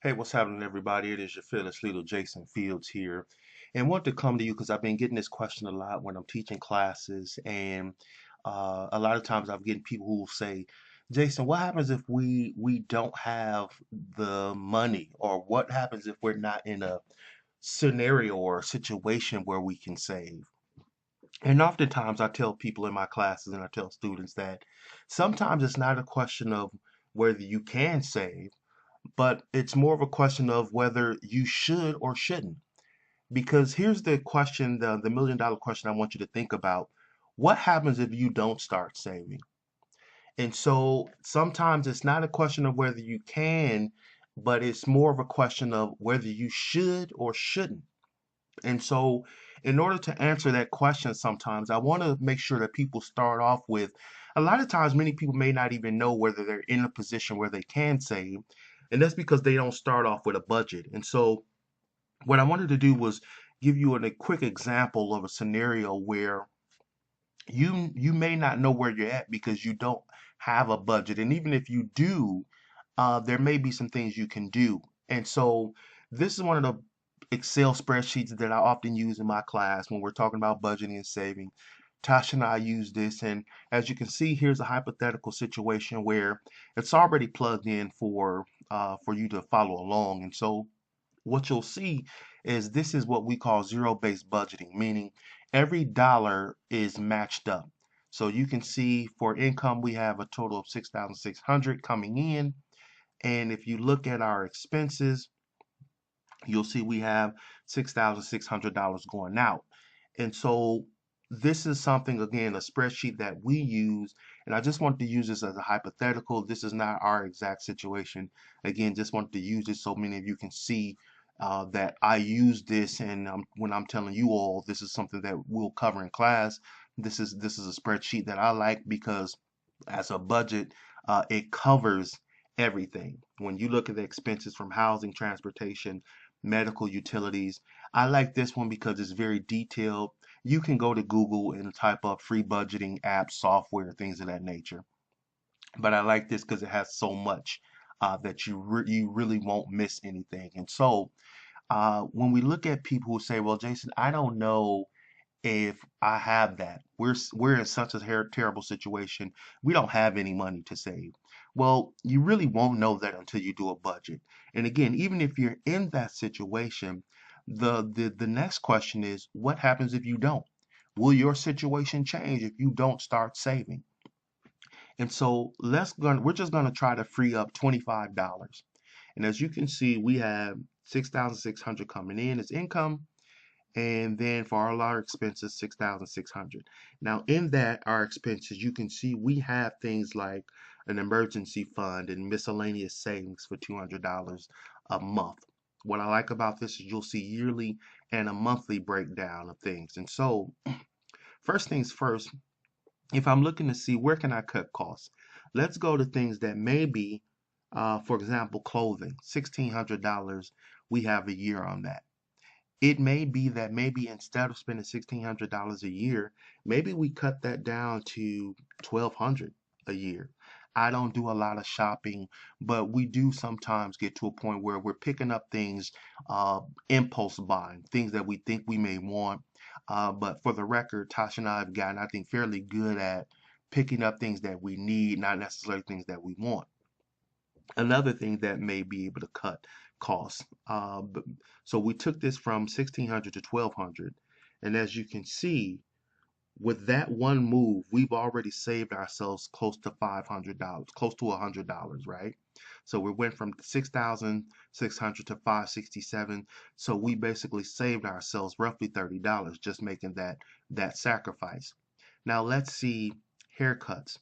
Hey, what's happening, everybody? It is your fearless leader, Jason Fields here, and want to come to you because I've been getting this question a lot when I'm teaching classes, and a lot of times I've getting people who will say, "Jason, what happens if we don't have the money, or what happens if we're not in a scenario or a situation where we can save?" And oftentimes I tell people in my classes and I tell students that sometimes it's not a question of whether you can save, but it's more of a question of whether you should or shouldn't. Because here's the question, the $1 million question I want you to think about. What happens if you don't start saving? And so sometimes it's not a question of whether you can, but it's more of a question of whether you should or shouldn't. And so, in order to answer that question, sometimes I want to make sure that people start off with a lot of times, many people may not even know whether they're in a position where they can save. And that's because they don't start off with a budget. And so, what I wanted to do was give you a quick example of a scenario where you may not know where you're at because you don't have a budget. And even if you do, there may be some things you can do. And so this is one of the Excel spreadsheets that I often use in my class when we're talking about budgeting and saving. Tasha and I use this, and as you can see, here's a hypothetical situation where it's already plugged in for you to follow along. And so what you'll see is this is what we call zero-based budgeting, meaning every dollar is matched up. So you can see for income, we have a total of 6,600 coming in. And if you look at our expenses, you'll see we have $6,600 going out. And so this is something, again, a spreadsheet that we use. And I just wanted to use this as a hypothetical. This is not our exact situation. Again, just wanted to use this so many of you can see that I use this. And when I'm telling you all, this is something that we'll cover in class. This is a spreadsheet that I like because as a budget, it covers everything. When you look at the expenses from housing, transportation, medical utilities. I like this one because it's very detailed. You can go to Google and type up free budgeting apps, software, things of that nature. But I like this because it has so much that you really won't miss anything. And so when we look at people who say, "Well, Jason, I don't know if I have that. We're in such a terrible situation. We don't have any money to save." Well, you really won't know that until you do a budget. And again, even if you're in that situation, the next question is, what happens if you don't? Will your situation change if you don't start saving? And so we're just gonna try to free up $25. And as you can see, we have 6,600 coming in as income, and then for all our expenses, 6,600. Now in that, our expenses, you can see we have things like an emergency fund and miscellaneous savings for $200 a month. What I like about this is you'll see yearly and a monthly breakdown of things. And so first things first, if I'm looking to see where can I cut costs, let's go to things that maybe, for example, clothing, $1,600, we have a year on that. It may be that maybe instead of spending $1,600 a year, maybe we cut that down to 1,200 a year. I don't do a lot of shopping, but we do sometimes get to a point where we're picking up things, impulse buying, things that we think we may want. But for the record, Tasha and I have gotten, I think, fairly good at picking up things that we need, not necessarily things that we want. Another thing that may be able to cut costs. So we took this from 1,600 to 1,200, and as you can see, with that one move, we've already saved ourselves close to $500, close to $100, right? So we went from 6,600 to 567. So we basically saved ourselves roughly $30 just making that sacrifice. Now let's see haircuts.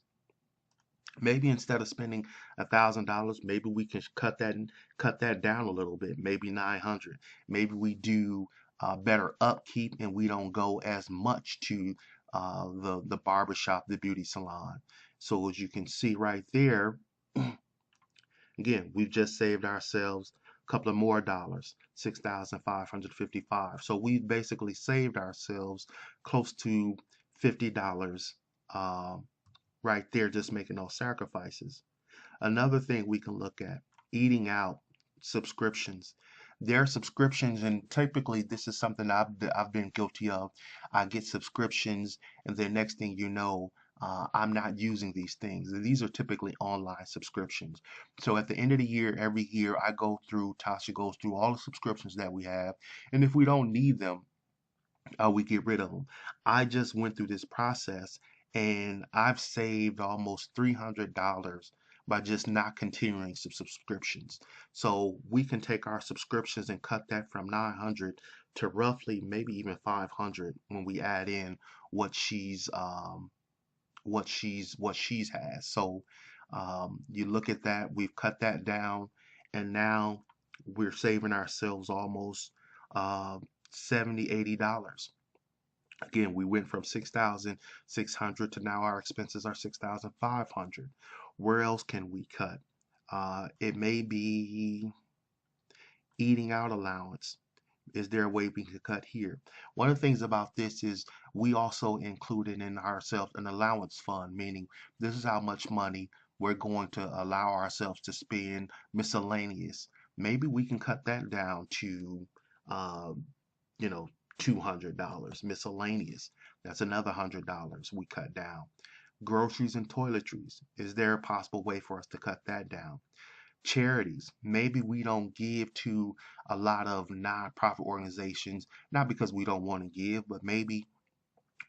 Maybe instead of spending $1,000, maybe we can cut that down a little bit, maybe 900. Maybe we do better upkeep and we don't go as much to the barber shop, the beauty salon. So as you can see right there, again, we've just saved ourselves a couple of more dollars, 6,555. So we've basically saved ourselves close to $50 right there, just making those sacrifices. Another thing we can look at, eating out. subscriptions. There are subscriptions, and typically this is something I've been guilty of. I get subscriptions, and then next thing you know, I'm not using these things. And these are typically online subscriptions. So at the end of the year, every year, I go through, Tasha goes through all the subscriptions that we have, and if we don't need them, we get rid of them. I just went through this process and I've saved almost $300 by just not continuing subscriptions. So we can take our subscriptions and cut that from 900 to roughly maybe even 500 when we add in what she's has. So you look at that, we've cut that down, and now we're saving ourselves almost uh, 70, $80. Again, we went from 6,600 to now our expenses are 6,500. Where else can we cut? It may be eating out allowance. Is there a way we can cut here? One of the things about this is we also included in ourselves an allowance fund, meaning this is how much money we're going to allow ourselves to spend miscellaneous. Maybe we can cut that down to, uh, you know, $200 miscellaneous. That's another $100 we cut down. Groceries and toiletries. Is there a possible way for us to cut that down? Charities. Maybe we don't give to a lot of nonprofit organizations, not because we don't want to give, but maybe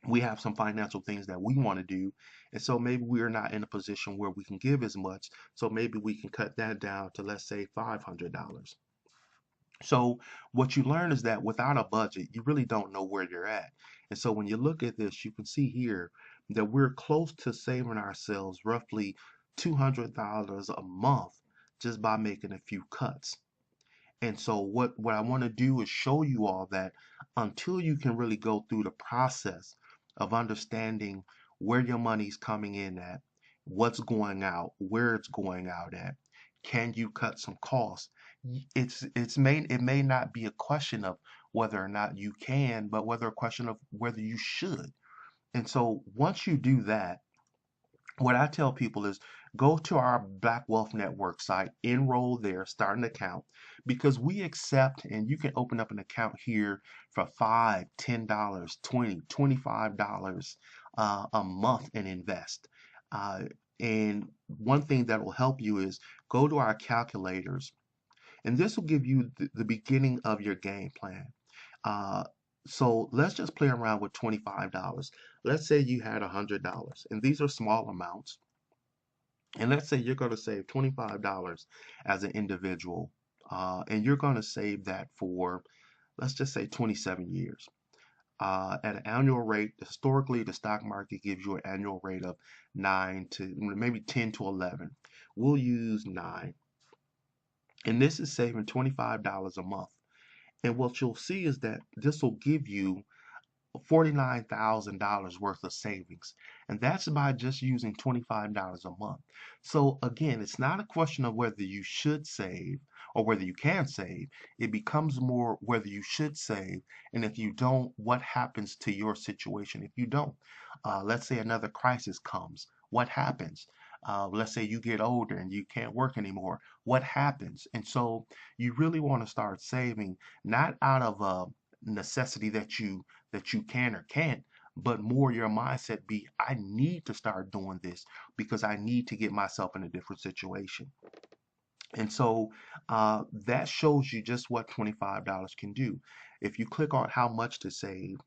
we have some financial things that we want to do. And so maybe we're not in a position where we can give as much. So maybe we can cut that down to, let's say, $500. So what you learn is that without a budget, you really don't know where you're at. And so when you look at this, you can see here that we're close to saving ourselves roughly $200 a month just by making a few cuts. And so what I want to do is show you all that until you can really go through the process of understanding where your money's coming in at, what's going out, where it's going out at, can you cut some costs? It may not be a question of whether or not you can, but whether a question of whether you should. And so once you do that, what I tell people is go to our Black Wealth Network site, enroll there, start an account, because we accept and you can open up an account here for $5, $10, $20, $25 a month and invest. Uh, and one thing that will help you is go to our calculators, and this will give you the beginning of your game plan. Uh, so let's just play around with $25. Let's say you had $100, and these are small amounts. And let's say you're going to save $25 as an individual, and you're going to save that for, let's just say, 27 years. At an annual rate, historically, the stock market gives you an annual rate of 9 to maybe 10 to 11. We'll use 9. And this is saving $25 a month. And what you'll see is that this will give you $49,000 worth of savings. And that's by just using $25 a month. So again, it's not a question of whether you should save or whether you can save. It becomes more whether you should save. And if you don't, what happens to your situation if you don't? Let's say another crisis comes. What happens? Let's say you get older and you can't work anymore. What happens? And so you really want to start saving, not out of a necessity that you can or can't, but more your mindset be, I need to start doing this because I need to get myself in a different situation. And so that shows you just what $25 can do. If you click on how much to save,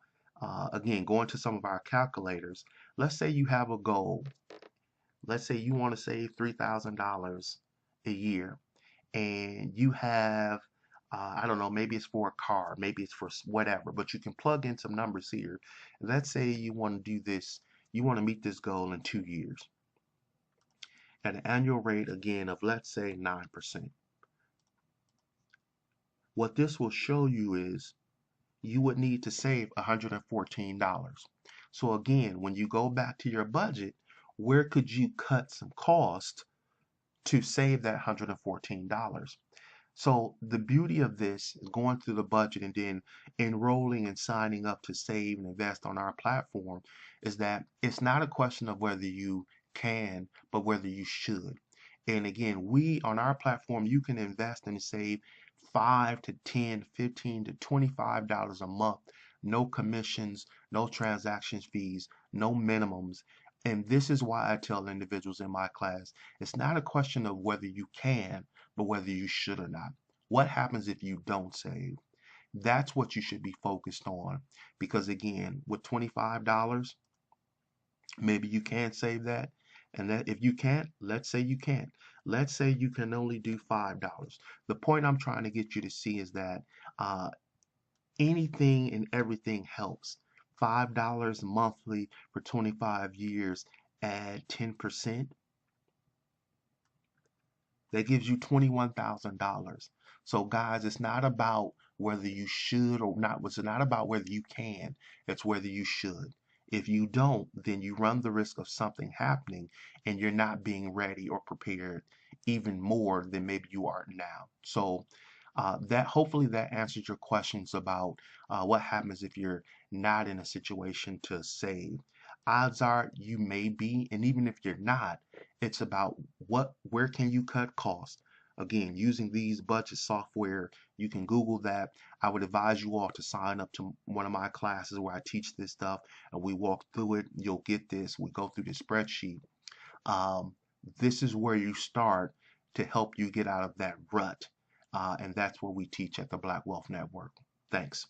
again, going to some of our calculators, let's say you have a goal. Let's say you want to save $3,000 a year and you have I don't know, maybe it's for a car, maybe it's for whatever, but you can plug in some numbers here. Let's say you want to do this, you want to meet this goal in 2 years at an annual rate again of, let's say, 9%. What this will show you is you would need to save $114. So again, when you go back to your budget, where could you cut some cost to save that $114? So the beauty of this is going through the budget and then enrolling and signing up to save and invest on our platform is that it's not a question of whether you can, but whether you should. And again, we on our platform, you can invest and save 5 to 10, 15 to $25 a month. No commissions, no transactions fees, no minimums. And this is why I tell individuals in my class, it's not a question of whether you can, but whether you should or not. What happens if you don't save? That's what you should be focused on. Because again, with $25, maybe you can save that. And that if you can't, let's say you can't. Let's say you can only do $5. The point I'm trying to get you to see is that uh, anything and everything helps. $5 monthly for 25 years at 10%, that gives you $21,000. So guys, it's not about whether you should or not. It's not about whether you can. It's whether you should. If you don't, then you run the risk of something happening and you're not being ready or prepared even more than maybe you are now. So that hopefully that answers your questions about what happens if you're not in a situation to save. Odds are you may be, and even if you're not, it's about where can you cut costs. Again, using these budget software, you can Google that. I would advise you all to sign up to one of my classes where I teach this stuff and we walk through it. You'll get this. We go through the spreadsheet. Um, this is where you start to help you get out of that rut. And that's what we teach at the Black Wealth Network. Thanks.